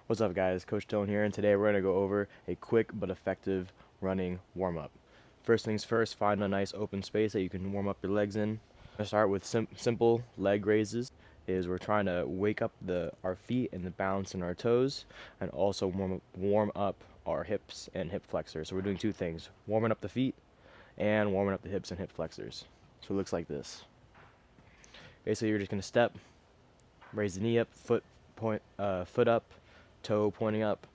What's up guys, Coach Stone here, and today we're going to go over a quick but effective running warm-up. First things first, find a nice open space that you can warm up your legs in. I'm going to start with simple leg raises. We're trying to wake up our feet and the balance in our toes, and also warm up our hips and hip flexors. So we're doing two things, warming up the feet and warming up the hips and hip flexors. So it looks like this. Basically you're just going to step, raise the knee up, foot up, toe pointing up,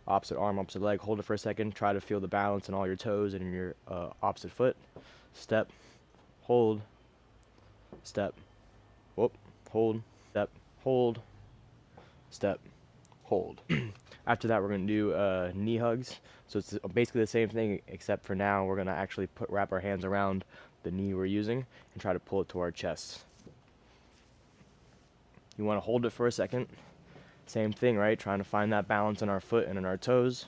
opposite arm, opposite leg, hold it for a second, try to feel the balance in all your toes and in your opposite foot, step, hold, step, whoop, hold, step, hold, step, hold. After that we're going to do knee hugs, so it's basically the same thing except for now we're going to actually wrap our hands around the knee we're using and try to pull it to our chest. You want to hold it for a second. Same thing, right? Trying to find that balance in our foot and in our toes.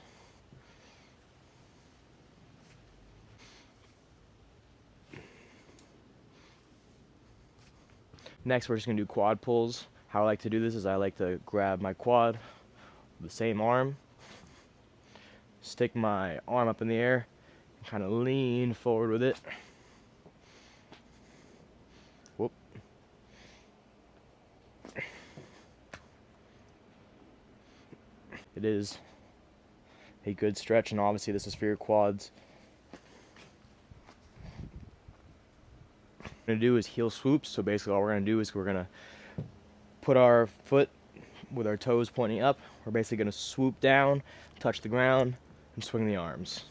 Next, we're just going to do quad pulls. How I like to do this is I like to grab my quad with the same arm, stick my arm up in the air, and kind of lean forward with it. Whoop. It is a good stretch, and obviously this is for your quads. What we're going to do is heel swoops. So basically all we're going to do is we're going to put our foot with our toes pointing up. We're basically going to swoop down, touch the ground, and swing the arms.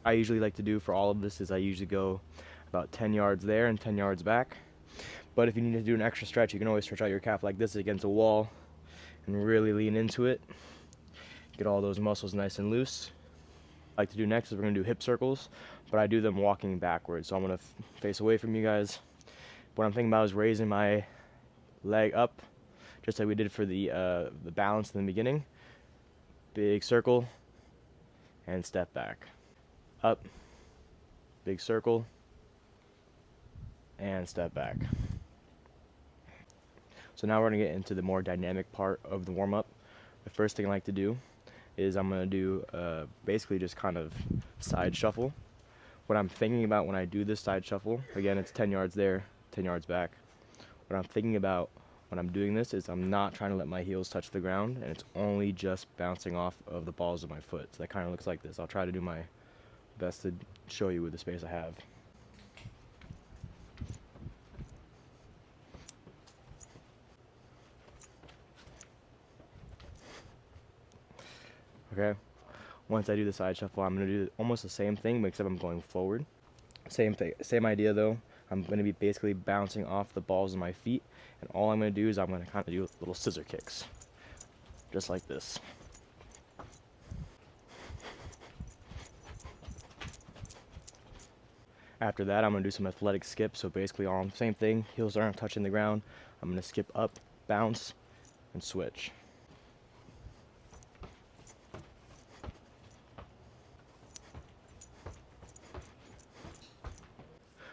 I usually like to do for all of this is I usually go about 10 yards there and 10 yards back. But if you need to do an extra stretch, you can always stretch out your calf like this against a wall and really lean into it. Get all those muscles nice and loose. What I like to do next is we're going to do hip circles, but I do them walking backwards. So I'm going to face away from you guys. What I'm thinking about is raising my leg up, just like we did for the balance in the beginning. Big circle, and step back. Up, big circle, and step back. So now we're going to get into the more dynamic part of the warm-up. The first thing I like to do is I'm going to do basically just kind of side shuffle. What I'm thinking about when I do this side shuffle, again it's 10 yards there, 10 yards back. What I'm thinking about when I'm doing this is I'm not trying to let my heels touch the ground, and it's only just bouncing off of the balls of my foot. So that kind of looks like this. I'll try to do my best to show you with the space I have. Okay, once I do the side shuffle, I'm going to do almost the same thing, except I'm going forward. Same thing, same idea though. I'm going to be basically bouncing off the balls of my feet, and all I'm going to do is I'm going to kind of do little scissor kicks, just like this. After that, I'm going to do some athletic skips, so basically all same thing, heels aren't touching the ground. I'm going to skip up, bounce, and switch.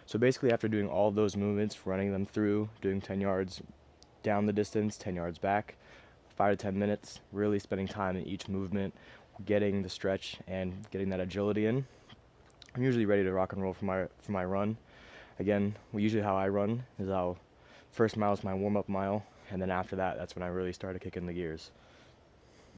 So basically after doing all of those movements, running them through, doing 10 yards down the distance, 10 yards back, 5 to 10 minutes, really spending time in each movement, getting the stretch and getting that agility in, I'm usually ready to rock and roll for my run. Again, usually how I run is first mile is my warm-up mile, and then after that, that's when I really start to kick in the gears.